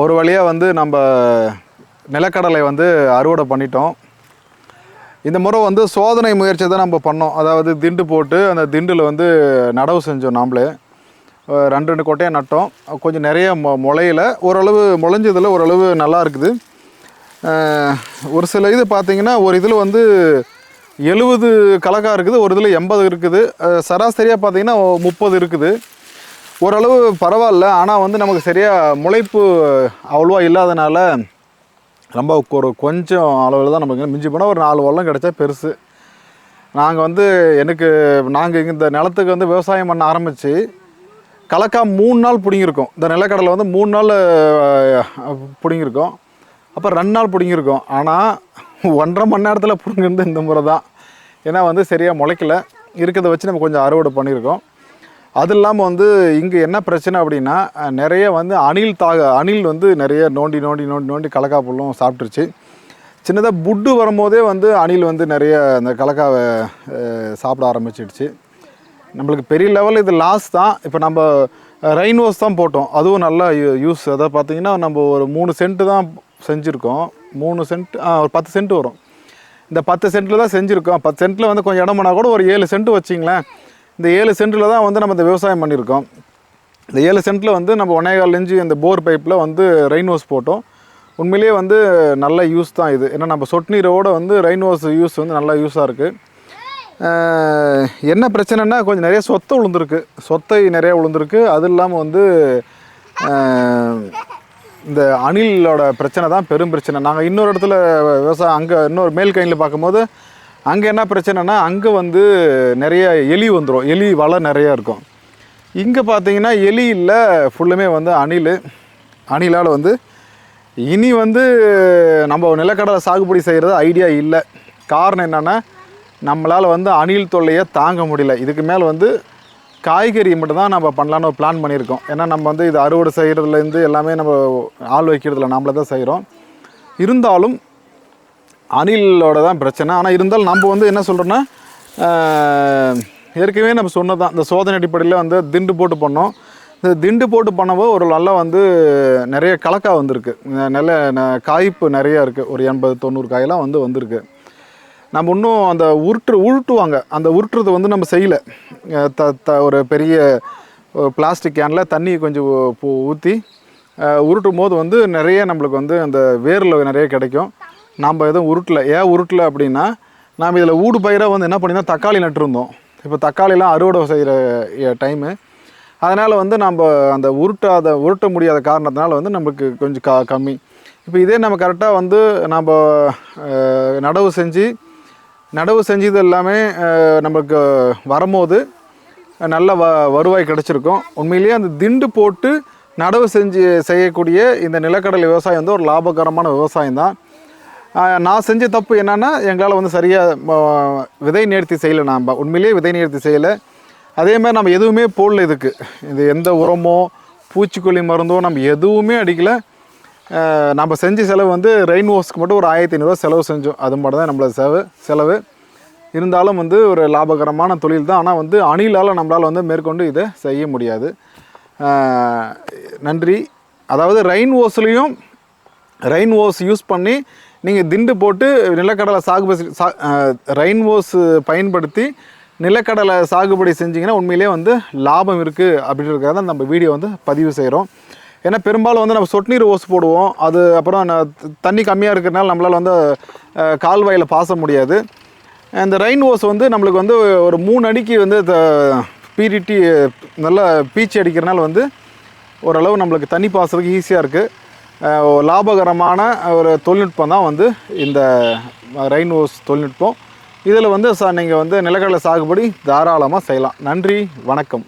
ஒரு வழியாக வந்து நம்ம நிலக்கடலை வந்து அறுவடை பண்ணிட்டோம். இந்த முறை வந்து சோதனை முயற்சி தான் நம்ம பண்ணோம். அதாவது திண்டு போட்டு அந்த திண்டில் வந்து நடவு செஞ்சோம். நாம்ளே 2 கொட்டையாக நட்டோம். கொஞ்சம் நிறைய முளையில் ஓரளவு முளைஞ்சதில் ஓரளவு நல்லா இருக்குது. ஒரு சில இது பார்த்திங்கன்னா ஒரு இதில் வந்து 70 கலக்கா இருக்குது, ஒரு இதில் 80 இருக்குது. சராசரியாக பார்த்திங்கன்னா 30 இருக்குது. ஓரளவு பரவாயில்ல. ஆனால் வந்து நமக்கு சரியாக முளைப்பு அவ்வளோவா இல்லாதனால ரொம்ப கொஞ்சம் அளவில் தான் நமக்கு மிஞ்சி போனால் ஒரு 4 வல்லம் கிடச்சா பெருசு. நாங்கள் இந்த நிலத்துக்கு வந்து விவசாயம் பண்ண ஆரம்பித்து கலக்கா 3 நாள் பிடிங்கிருக்கோம். இந்த நிலக்கடலை வந்து 3 நாள் பிடிங்கிருக்கோம். அப்போ 2 நாள் பிடிங்கிருக்கோம். ஆனால் 1.5 மணி நேரத்தில் பிடிங்கிருந்து இந்த முறை தான். ஏன்னா வந்து சரியாக முளைக்கல. இருக்கிறத வச்சு நம்ம கொஞ்சம் அறுவடை பண்ணியிருக்கோம். அது இல்லாமல் வந்து இங்கே என்ன பிரச்சனை அப்படின்னா, நிறைய வந்து அணில் வந்து நிறைய நோண்டி கலக்கா புல்லும் சாப்பிட்ருச்சு. சின்னதாக புட்டு வரும்போதே வந்து அணில் வந்து நிறைய அந்த கலக்காவை சாப்பிட ஆரம்பிச்சிடுச்சு. நம்மளுக்கு பெரிய லெவலில் இது லாஸ் தான். இப்போ நம்ம ரெயின்வாஷ் தான் போட்டோம், அதுவும் நல்லா யூஸ். அதை பார்த்திங்கன்னா நம்ம ஒரு 3 சென்ட்டு தான் செஞ்சுருக்கோம். 3 சென்ட் ஒரு 10 சென்ட் வரும். இந்த 10 சென்ட்டில் தான் செஞ்சுருக்கோம். 10 சென்ட்டில் வந்து கொஞ்சம் இடம்னா கூட ஒரு 7 சென்ட் வச்சிங்களேன். இந்த 7 சென்ட்டில் தான் வந்து நம்ம இந்த விவசாயம் பண்ணியிருக்கோம். இந்த 7 சென்ட்டில் வந்து நம்ம 1.25 இன்ச்சு இந்த போர் பைப்பில் வந்து ரெயின் வாஷ் போட்டோம். உண்மையிலேயே வந்து நல்ல யூஸ் தான் இது. ஏன்னா நம்ம சொட்டு நீரோடு வந்து ரெயின் வாஷ் யூஸ் வந்து நல்லா யூஸாக இருக்குது. என்ன பிரச்சனைனா கொஞ்சம் நிறைய சொத்தை நிறைய விழுந்திருக்கு. அது இல்லாமல் வந்து இந்த அணிலோட பிரச்சனை தான் பெரும் பிரச்சனை. நாங்கள் இன்னொரு இடத்துல விவசாயம் அங்கே இன்னொரு மேல் கைனில் பார்க்கும்போது அங்கே என்ன பிரச்சனைனா அங்கே வந்து நிறைய எலி வந்துடும். எலி வலை நிறையா இருக்கும். இங்கே பார்த்தீங்கன்னா எலி இல்லை, ஃபுல்லுமே வந்து அணிலால் வந்து இனி வந்து நம்ம நிலக்கடலை சாகுபடி செய்கிறது ஐடியா இல்லை. காரணம் என்னென்னா, நம்மளால் வந்து அணில் தொல்லையை தாங்க முடியல. இதுக்கு மேலே வந்து காய்கறி மட்டும்தான் நம்ம பண்ணலான்னு பிளான் பண்ணியிருக்கோம். ஏன்னா நம்ம வந்து இது அறுவடை செய்கிறதுலேருந்து எல்லாமே நம்ம ஆள் வைக்கிறதில்ல, நம்மள தான் செய்கிறோம். இருந்தாலும் அணிலோட தான் பிரச்சனை. ஆனால் இருந்தாலும் நம்ம வந்து என்ன சொல்கிறோன்னா, ஏற்கனவே நம்ம சொன்னதான், இந்த சோதனை அடிப்படையில் வந்து திண்டு போட்டு பண்ணோம். இந்த திண்டு போட்டு பண்ணவும் ஒரு நல்லா வந்து நிறைய கலக்கா வந்திருக்கு. நல்ல காய்ப்பு நிறையா இருக்குது. ஒரு 80-90 காயெல்லாம் வந்திருக்கு. நம்ம இன்னும் அந்த உருட்டுவாங்க, அந்த உருட்டுறது வந்து நம்ம செய்யலை. ஒரு பெரிய பிளாஸ்டிக் கேனில் தண்ணி கொஞ்சம் ஊற்றி உருட்டும் போது வந்து நிறைய நம்மளுக்கு வந்து அந்த வேரில் நிறைய கிடைக்கும். நம்ம எதுவும் உருட்டலை அப்படின்னா, நாம் இதில் ஊடு பயிராக வந்து என்ன பண்ணினா தக்காளி நட்டுருந்தோம். இப்போ தக்காளிலாம் அறுவடை செய்கிற டைமு. அதனால் வந்து நம்ம அந்த உருட்ட முடியாத காரணத்தினால வந்து நமக்கு கொஞ்சம் கம்மி. இப்போ இதே நம்ம கரெக்டாக வந்து நம்ம நடவு செஞ்சது எல்லாமே நமக்கு வரும்போது நல்ல வருவாய் கிடச்சிருக்கும். உண்மையிலேயே அந்த திண்டு போட்டு நடவு செய்யக்கூடிய இந்த நிலக்கடலை விவசாயம் வந்து ஒரு லாபகரமான விவசாயம் தான். நான் செஞ்ச தப்பு என்னென்னா, எங்களால் வந்து சரியாக விதை நேர்த்தி செய்யலை. நாம் உண்மையிலேயே விதை நேர்த்தி செய்யலை. அதேமாதிரி நம்ம எதுவுமே போடல. இது எந்த உரமோ பூச்சிக்கொல்லி மருந்தோ நம்ம எதுவுமே அடிக்கலை. நம்ம செஞ்ச செலவு வந்து ரெயின் வாஷ்க்கு மட்டும் ஒரு 1500 செலவு செஞ்சோம். அது மட்டும் தான் நம்மளோட செலவு. இருந்தாலும் வந்து ஒரு லாபகரமான தொழில் தான். ஆனால் வந்து அணிலால் நம்மளால் வந்து மேற்கொண்டு இதை செய்ய முடியாது. நன்றி. அதாவது ரெயின் வாஷ் யூஸ் பண்ணி நீங்கள் திண்டு போட்டு நிலக்கடலை ரெயின் வாஷ் பயன்படுத்தி நிலக்கடலை சாகுபடி செஞ்சிங்கன்னா உண்மையிலே வந்து லாபம் இருக்குது அப்படின்றதுக்காக தான் நம்ம வீடியோ வந்து பதிவு செய்கிறோம். ஏன்னா பெரும்பாலும் வந்து நம்ம சொட்டு நீர் ஓஸ் போடுவோம். அது அப்புறம் தண்ணி கம்மியாக இருக்கிறதுனால நம்மளால் வந்து கால்வாயில் பாச முடியாது. இந்த ரெயின் வாஷ் வந்து நம்மளுக்கு வந்து ஒரு 3 அடிக்கு வந்து பீரிட்டி நல்லா பீச்சி அடிக்கிறனால வந்து ஓரளவு நம்மளுக்கு தண்ணி பாசுறதுக்கு ஈஸியாக இருக்குது. லாபகரமான ஒரு தொழில்நுட்பம் தான் வந்து இந்த ரெயின் வாஷ் தொழில்நுட்பம். இதில் வந்து நீங்கள் வந்து நிலக்கடலை சாகுபடி தாராளமாக செய்யலாம். நன்றி, வணக்கம்.